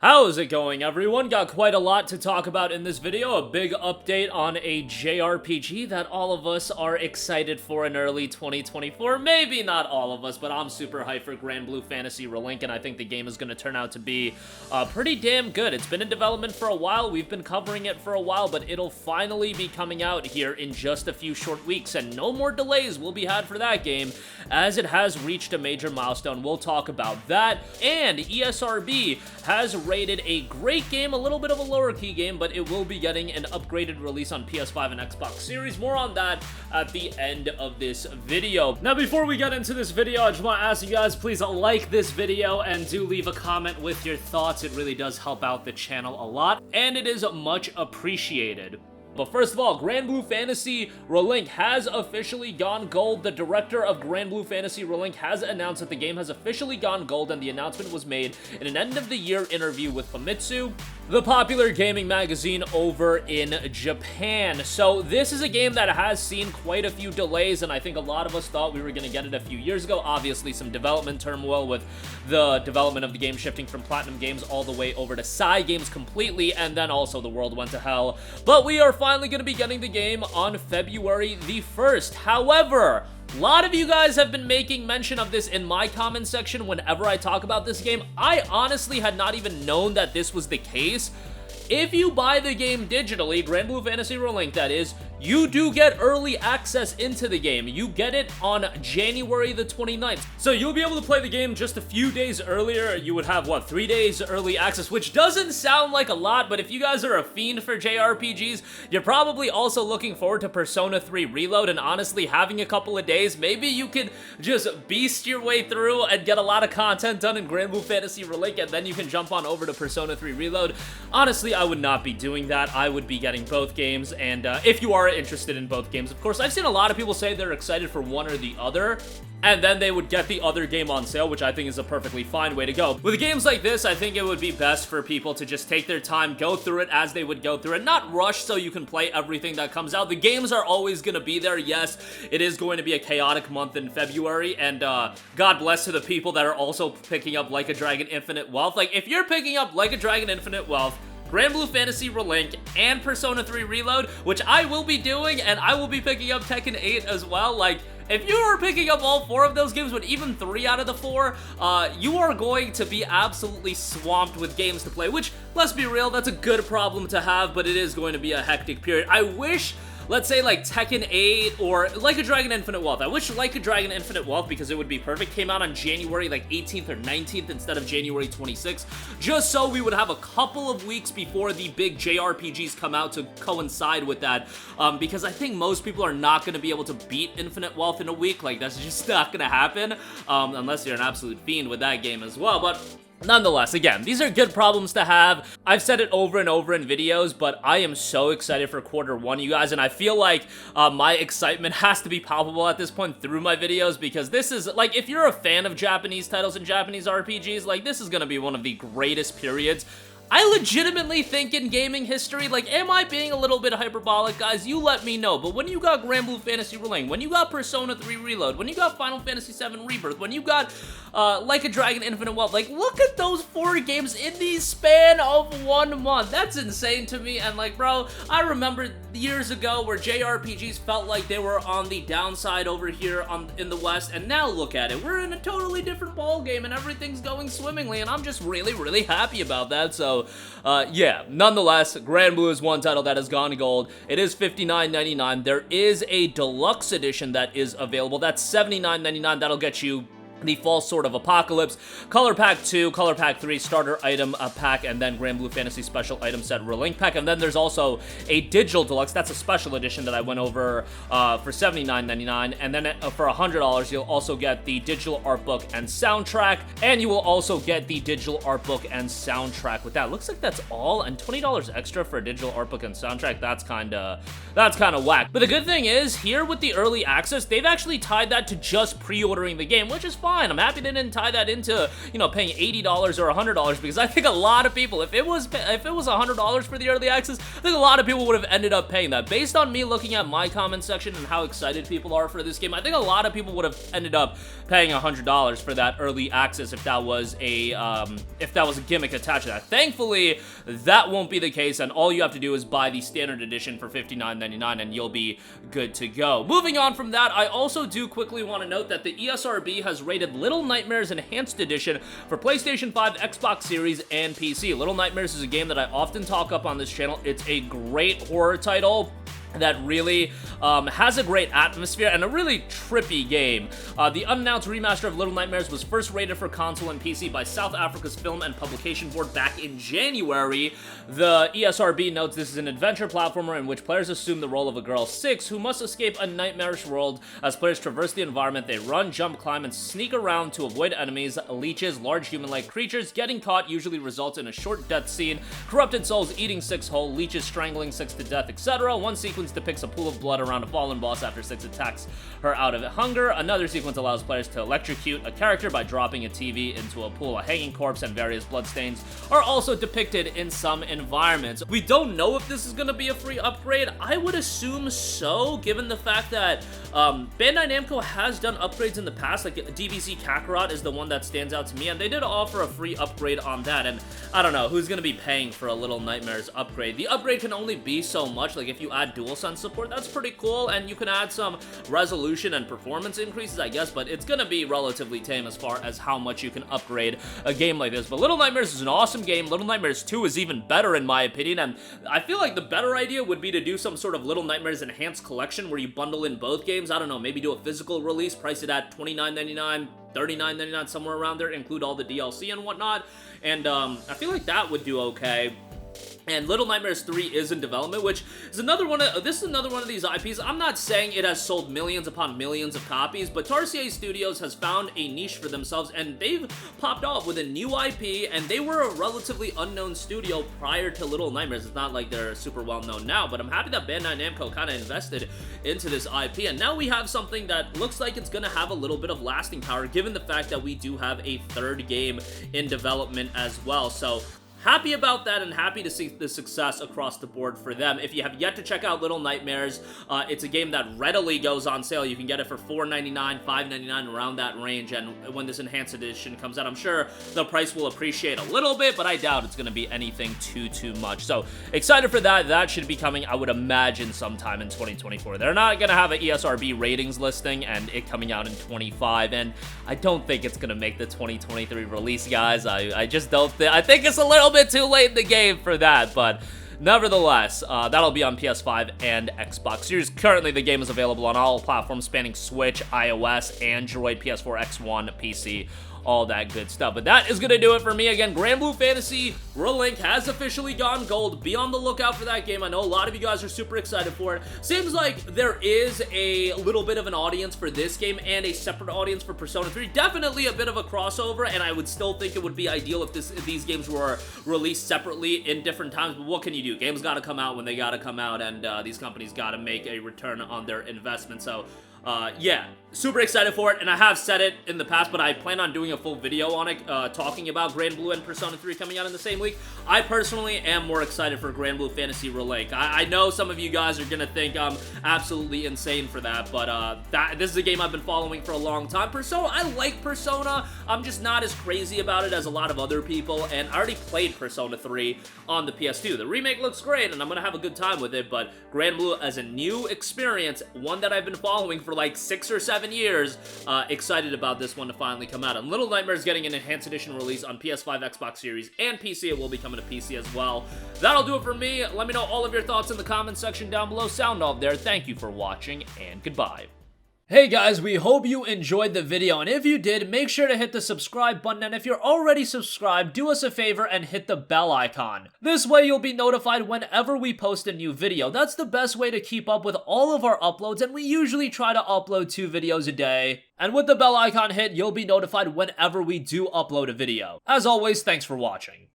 How's it going, everyone? Got quite a lot to talk about in this video. A big update on a JRPG that all of us are excited for in early 2024. Maybe not all of us, but I'm super hyped for Granblue Fantasy Relink, and I think the game is going to turn out to be pretty damn good. It's been in development for a while. We've been covering it for a while, but it'll finally be coming out here in just a few short weeks, and no more delays will be had for that game, as it has reached a major milestone. We'll talk about that, and ESRB has rated a great game, a little bit of a lower key game, but it will be getting an upgraded release on PS5 and Xbox Series. More on that at the end of this video. Now, before we get into this video, I just want to ask you guys, please like this video and do leave a comment with your thoughts. It really does help out the channel a lot, and it is much appreciated. But first of all, Granblue Fantasy Relink has officially gone gold. The director of Granblue Fantasy Relink has announced that the game has officially gone gold, and the announcement was made in an end-of-the-year interview with Famitsu, the popular gaming magazine over in Japan. So this is a game that has seen quite a few delays, and I think a lot of us thought we were going to get it a few years ago. Obviously, some development turmoil with the development of the game shifting from Platinum Games all the way over to Psy Games completely, and then also the world went to hell. But we are finally going to be getting the game on February the 1st. However, a lot of you guys have been making mention of this in my comment section whenever I talk about this game. I honestly had not even known that this was the case. If you buy the game digitally, Granblue Fantasy Relink that is, you do get early access into the game. You get it on January the 29th. So you'll be able to play the game just a few days earlier. You would have, what, 3 days early access, which doesn't sound like a lot, but if you guys are a fiend for JRPGs, you're probably also looking forward to Persona 3 Reload, and honestly, having a couple of days, maybe you could just beast your way through and get a lot of content done in Granblue Fantasy Relink, and then you can jump on over to Persona 3 Reload. Honestly, I would not be doing that. I would be getting both games, and if you are interested in both games, of course, I've seen a lot of people say they're excited for one or the other, and then they would get the other game on sale, which I think is a perfectly fine way to go. With games like this, I think it would be best for people to just take their time, go through it as they would go through it, not rush so you can play everything that comes out. The games are always going to be there. Yes, it is going to be a chaotic month in February, and God bless to the people that are also picking up Like a Dragon Infinite Wealth. Like, if you're picking up Like a Dragon Infinite Wealth, Granblue Fantasy Relink, and Persona 3 Reload, which I will be doing, and I will be picking up Tekken 8 as well. Like, if you are picking up all 4 of those games, but even 3 out of the 4, you are going to be absolutely swamped with games to play, which, let's be real, that's a good problem to have, but it is going to be a hectic period. I wish, let's say, like, Tekken 8 or Like a Dragon Infinite Wealth. I wish Like a Dragon Infinite Wealth, because it would be perfect, came out on January, like, 18th or 19th instead of January 26th, just so we would have a couple of weeks before the big JRPGs come out to coincide with that, because I think most people are not going to be able to beat Infinite Wealth in a week. Like, that's just not going to happen, unless you're an absolute fiend with that game as well. But nonetheless, again, these are good problems to have. I've said it over and over in videos, but I am so excited for Q1, you guys, and I feel like my excitement has to be palpable at this point through my videos, because this is, like, if you're a fan of Japanese titles and Japanese RPGs, like, this is gonna be one of the greatest periods I legitimately think in gaming history. Like, am I being a little bit hyperbolic, guys? You let me know. But when you got Granblue Fantasy Relink, when you got Persona 3 Reload, when you got Final Fantasy 7 Rebirth, when you got Like a Dragon Infinite Wealth, like, look at those 4 games in the span of 1 month. That's insane to me. And, like, bro, I remember years ago where JRPGs felt like they were on the downside over here in the West, and now look at it. We're in a totally different ball game, and everything's going swimmingly, and I'm just really, really happy about that. So yeah, nonetheless, Granblue is one title that has gone gold. It is $59.99. There is a deluxe edition that is available. That's $79.99. That'll get you the False Sword of Apocalypse, Color Pack 2, Color Pack 3, Starter Item Pack, and then Granblue Fantasy Special Item Set Relink Pack. And then there's also a Digital Deluxe. That's a special edition that I went over for $79.99. And then for $100, you'll also get the Digital Art Book and Soundtrack. And you will also get the Digital Art Book and Soundtrack with that. Looks like that's all, and $20 extra for a Digital Art Book and Soundtrack. That's kind of whack. But the good thing is, here with the early access, they've actually tied that to just pre-ordering the game, which is fine. fine. I'm happy they didn't tie that into, you know, paying $80 or $100, because I think a lot of people, if it was $100 for the early access, I think a lot of people would have ended up paying that. Based on me looking at my comment section and how excited people are for this game, I think a lot of people would have ended up paying $100 for that early access if that was a gimmick attached to that. Thankfully, that won't be the case, and all you have to do is buy the standard edition for $59.99 and you'll be good to go. Moving on from that, I also do quickly want to note that the ESRB has rated Little Nightmares Enhanced Edition for PlayStation 5, Xbox Series, and PC. Little Nightmares is a game that I often talk up on this channel. It's a great horror title that really has a great atmosphere and a really trippy game. The unannounced remaster of Little Nightmares was first rated for console and PC by South Africa's Film and Publication Board back in January. The ESRB notes this is an adventure platformer in which players assume the role of a girl 6 who must escape a nightmarish world. As players traverse the environment, they run, jump, climb, and sneak around to avoid enemies, leeches, large human-like creatures. Getting caught usually results in a short death scene, corrupted souls eating 6 whole, leeches strangling 6 to death, etc. One sequence depicts a pool of blood around a fallen boss after 6 attacks her out of hunger. Another sequence allows players to electrocute a character by dropping a TV into a pool. A hanging corpse and various bloodstains are also depicted in some environments. We don't know if this is going to be a free upgrade. I would assume so, given the fact that Bandai Namco has done upgrades in the past. Like DBZ Kakarot is the one that stands out to me, and they did offer a free upgrade on that, and I don't know who's going to be paying for a Little Nightmares upgrade. The upgrade can only be so much. Like if you add DualSense support, that's pretty cool, and you can add some resolution and performance increases, I guess, but it's gonna be relatively tame as far as how much you can upgrade a game like this. But Little Nightmares is an awesome game. Little Nightmares 2 is even better in my opinion, and I feel like the better idea would be to do some sort of Little Nightmares Enhanced Collection where you bundle in both games. I don't know, maybe do a physical release, price it at $29.99, $39.99, somewhere around there, include all the DLC and whatnot, and I feel like that would do okay. And Little Nightmares 3 is in development, which is another one of, this is another one of these IPs. I'm not saying it has sold millions upon millions of copies, but Tarsier Studios has found a niche for themselves, and they've popped off with a new IP, and they were a relatively unknown studio prior to Little Nightmares. It's not like they're super well known now, but I'm happy that Bandai Namco kind of invested into this IP, and now we have something that looks like it's going to have a little bit of lasting power, given the fact that we do have a third game in development as well. So happy about that, and happy to see the success across the board for them. If you have yet to check out Little Nightmares, it's a game that readily goes on sale. You can get it for $4.99, $5.99, around that range, and when this Enhanced Edition comes out, I'm sure the price will appreciate a little bit, but I doubt it's going to be anything too much. So, excited for that. That should be coming, I would imagine, sometime in 2024. They're not going to have an ESRB ratings listing, and it coming out in 25, and I don't think it's going to make the 2023 release, guys. I just don't think, I think it's a little bit too late in the game for that, but nevertheless, that'll be on PS5 and Xbox Series. Currently, the game is available on all platforms spanning Switch, iOS, Android, PS4, X1, PC, all that good stuff. But that is going to do it for me. Again, Granblue Fantasy Relink has officially gone gold. Be on the lookout for that game. I know a lot of you guys are super excited for it. Seems like there is a little bit of an audience for this game and a separate audience for Persona 3. Definitely a bit of a crossover, and I would still think it would be ideal if these games were released separately in different times, but what can you do? Games gotta come out when they gotta come out, and these companies gotta make a return on their investment. So yeah, super excited for it, and I have said it in the past, but I plan on doing a full video on it, talking about Granblue and Persona 3 coming out in the same week. I personally am more excited for Granblue Fantasy Relink. I know some of you guys are gonna think I'm absolutely insane for that, but this is a game I've been following for a long time. Persona, I like Persona. I'm just not as crazy about it as a lot of other people, and I already played Persona 3 on the PS2. The remake looks great, and I'm gonna have a good time with it, but Granblue as a new experience, one that I've been following for like 6 or 7 years, excited about this one to finally come out. And Little Nightmares getting an Enhanced Edition release on PS5, Xbox Series, and PC. It will be coming to PC as well. That'll do it for me. Let me know all of your thoughts in the comments section down below. Sound off there. Thank you for watching, and goodbye. Hey guys, we hope you enjoyed the video, and if you did, make sure to hit the subscribe button, and if you're already subscribed, do us a favor and hit the bell icon. This way you'll be notified whenever we post a new video. That's the best way to keep up with all of our uploads, and we usually try to upload 2 videos a day. And with the bell icon hit, you'll be notified whenever we do upload a video. As always, thanks for watching.